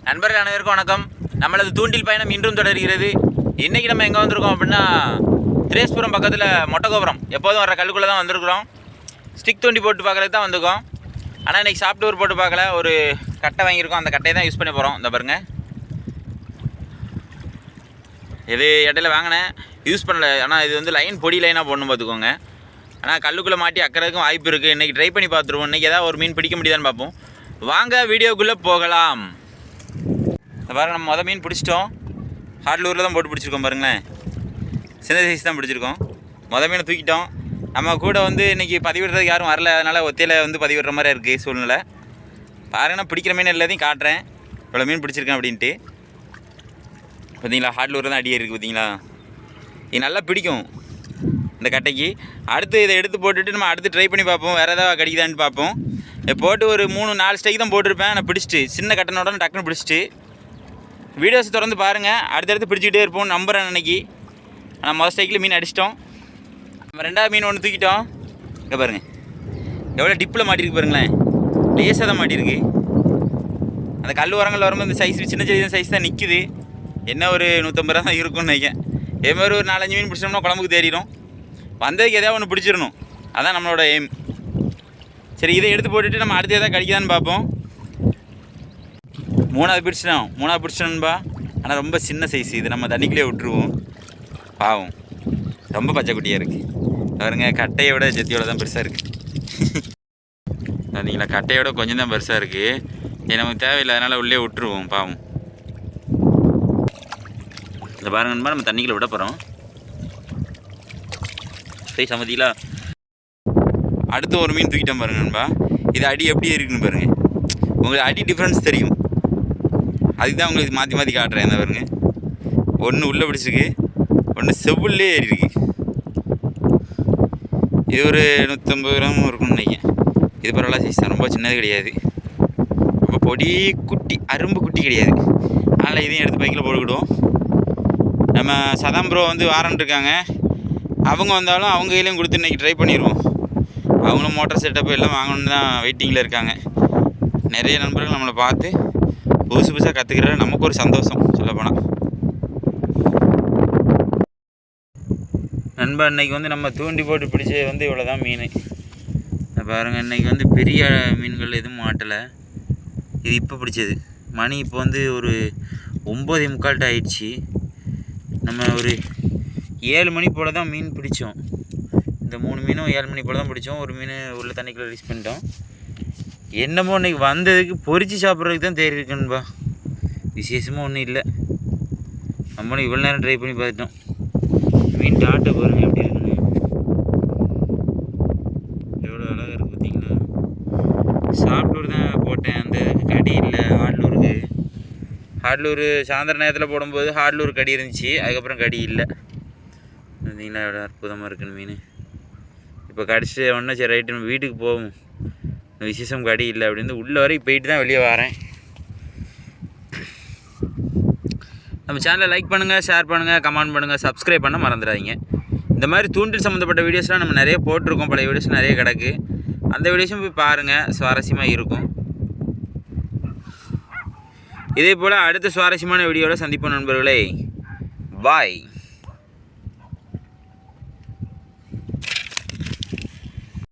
நண்பர்கள் அனைவருக்கும் வணக்கம். நம்மளது தூண்டில் பயணம் இன்றும் தொடர்கிறது. இன்றைக்கி நம்ம எங்கே வந்திருக்கோம் அப்படின்னா, திரேஸ்புரம் பக்கத்தில் மொட்டைக்கோபுரம் எப்போதும் வர கல்லுக்குள்ளே தான் வந்திருக்கிறோம். ஸ்டிக் தூண்டி போட்டு பார்க்குறதுக்கு தான் வந்திருக்கோம். ஆனால் இன்றைக்கி சாஃப்ட்வேர் போட்டு பார்க்கல, ஒரு கட்டை வாங்கியிருக்கோம். அந்த கட்டையை தான் யூஸ் பண்ணி போகிறோம். இந்த பாருங்கள், இது இடையில வாங்கினேன், யூஸ் பண்ணலை. ஆனால் இது வந்து லைன் பொடி லைனாக போடணும் பார்த்துக்கோங்க. ஆனால் கல்லுக்குள்ளே மாட்டி அக்கறதுக்கும் வாய்ப்பு இருக்குது. இன்றைக்கி ட்ரை பண்ணி பார்த்துருவோம். இன்றைக்கி ஏதாவது ஒரு மீன் பிடிக்க முடியுதான்னு பார்ப்போம். வாங்க வீடியோக்குள்ளே போகலாம். பாருங்க, நம்ம மொதல் மீன் பிடிச்சிட்டோம். ஹார்ட்லூரில் தான் போட்டு பிடிச்சிருக்கோம். பாருங்களேன், சின்ன சைஸ் தான் பிடிச்சிருக்கோம். மொதல் மீனை தூக்கிட்டோம். நம்ம கூட வந்து இன்றைக்கி பதிவிடுறதுக்கு யாரும் வரல, அதனால் ஒத்தையில் வந்து பதிவிடுற மாதிரி இருக்குது சூழ்நிலை. பாருங்க, நான் பிடிக்கிற மீன் எல்லாத்தையும் காட்டுறேன், இவ்வளோ மீன் பிடிச்சிருக்கேன் அப்படின்ட்டு. பார்த்தீங்களா, ஹார்ட்லூரில் தான் அடியே இருக்குது. பார்த்தீங்களா, இது நல்லா பிடிக்கும் இந்த கட்டைக்கு. அடுத்து இதை எடுத்து போட்டுட்டு நம்ம அடுத்து ட்ரை பண்ணி பார்ப்போம், வேறு ஏதாவது கடிக்குதான்னு பார்ப்போம். போட்டு ஒரு 3-4 ஸ்டைக் தான் போட்டிருப்பேன். நான் பிடிச்சிட்டு சின்ன கட்டனோட டக்குன்னு பிடிச்சிட்டு. வீடியோஸ் தொடர்ந்து பாருங்கள், அடுத்தடுத்து பிடிச்சிக்கிட்டே இருப்போம் நம்புகிறேன். அன்றைக்கி ஆனால் மொதல் ஸ்டைக்கில் மீன் அடிச்சிட்டோம். நம்ம ரெண்டாவது மீன் ஒன்று தூக்கிட்டோம். இங்கே பாருங்கள், எவ்வளோ டிப்பில் மாட்டிருக்கு பாருங்களேன். லேசாக தான் மாட்டிருக்கு. அந்த கல் உரங்கள் வரும்போது இந்த சைஸ் சின்ன சின்ன சைஸ் தான் நிற்கிது. என்ன ஒரு 150 ரூபா தான் இருக்கும்னு நினைக்கிறேன். இதே மாதிரி ஒரு 4-5 மீன் பிடிச்சோம்னா குழம்புக்கு தேடிடும். வந்ததுக்கு எதாவது ஒன்று பிடிச்சிடணும், அதான் நம்மளோட எய்ம். சரி, இதை எடுத்து போட்டுட்டு நம்ம அடுத்து எதாவது கடிக்குதான்னு பார்ப்போம். மூணாவது பிடிச்சிட்டோம்பா. ஆனால் ரொம்ப சின்ன சைஸ். இது நம்ம தண்ணிக்குள்ளே விட்டுருவோம். பாவம், ரொம்ப பச்சைக்குட்டியாக இருக்குது. பாருங்க, கட்டையை விட ஜெத்தியோட தான் பெருசாக இருக்குது. பார்த்தீங்களா, கட்டையோட கொஞ்சம் தான் பெருசாக இருக்குது. இது நமக்கு தேவையில்லை, அதனால் உள்ளே விட்டுருவோம். பாவம். இந்த பாருங்கன்பா, நம்ம தண்ணிக்குள்ளே விட போகிறோம். சரி, சமதிங்களா. அடுத்து ஒரு மீன் தூக்கிட்டோம் பாருங்கன்பா. இது அடி எப்படி இருக்குன்னு பாருங்கள். உங்களுக்கு அடி டிஃப்ரென்ஸ் தெரியும். அதுக்கு தான் உங்களுக்கு மாற்றி மாற்றி காட்டுறேன். என்ன பாருங்க, ஒன்று உள்ளே பிடிச்சிருக்கு, ஒன்று செவ்வுள்ளே ஏறி இருக்கு. இது ஒரு 150 கிராம் இருக்கும்னு நினைக்கிறேன். இது பரவாயில்ல சைஸ் தான், ரொம்ப சின்னது கிடையாது. ரொம்ப பொடி குட்டி, அரும்பு குட்டி கிடையாது. அதனால் இதையும் எடுத்து பைக்கில் போட்டுக்கிடுவோம். நம்ம சதாம் ப்ரோ வந்து வாரண்ட் இருக்காங்க, அவங்க வந்தாலும் அவங்க கையிலையும் கொடுத்து இன்றைக்கி ட்ரை பண்ணிடுவோம். அவங்களும் மோட்டர் செட்டப் எல்லாம் வாங்கணுன்னு தான் வெயிட்டிங்கில் இருக்காங்க. நிறைய நண்பர்கள் நம்மளை பார்த்து புதுசு புதுசாக கற்றுக்கிறது நமக்கு ஒரு சந்தோஷம் சொல்லப்போனால். நண்பா, இன்றைக்கி வந்து நம்ம தூண்டி போட்டு பிடிச்சது வந்து இவ்வளோ தான் மீன். பாருங்கள், இன்றைக்கி வந்து பெரிய மீன்கள் எதுவும் மாட்டலை. இது இப்போ பிடிச்சது. மணி இப்போ வந்து ஒரு 9:45 ஆயிடுச்சு. நம்ம ஒரு 7 மணி போல் தான் மீன் பிடிச்சோம். இந்த 3 மீனும் 7 மணி போல் தான் பிடிச்சோம். ஒரு மீன் உள்ள தண்ணிக்குள்ளே ரிலீஸ் பண்ணிட்டோம். என்னமோ இன்றைக்கி வந்ததுக்கு பொரிச்சு சாப்பிட்றதுக்கு தான் தேடி இருக்குன்பா. விசேஷமாக ஒன்றும் இல்லை. நம்மளும் இவ்வளோ நேரம் ட்ரை பண்ணி பார்த்துட்டோம். மீன் டாட்டை பாருங்கள் எப்படி இருக்குன்னு, எவ்வளோ அழகாக இருக்குது பார்த்தீங்களா. சாப்பிட்டூர் தான் போட்டேன், அந்த கடி இல்லை. ஹார்ட்லூர் சாயந்தர நேரத்தில் போடும்போது ஹார்ட்லூர் கடி இருந்துச்சு, அதுக்கப்புறம் கடி இல்லை. பார்த்தீங்களா, எவ்வளோ அற்புதமாக இருக்குன்னு மீன். இப்போ கடிச்சிட்டு ஒன்றா சரி ரைட்டு நம்ம வீட்டுக்கு போவோம், விசேஷம் கடி இல்லை அப்படின்னு உள்ளே வரைக்கும் போயிட்டு தான் வெளியே வரேன். நம்ம சேனலை லைக் பண்ணுங்கள், ஷேர் பண்ணுங்கள், கமெண்ட் பண்ணுங்கள், சப்ஸ்கிரைப் பண்ண மறந்துடாதீங்க. இந்த மாதிரி தூண்டில் சம்மந்தப்பட்ட வீடியோஸ்லாம் நம்ம நிறைய போட்டிருக்கோம். பழைய வீடியோஸ் நிறைய கிடக்கு, அந்த வீடியோஸும் போய் பாருங்கள், சுவாரஸ்யமாக இருக்கும். இதே போல் அடுத்த சுவாரஸ்யமான வீடியோவில் சந்திப்போம் நண்பர்களே. பாய்.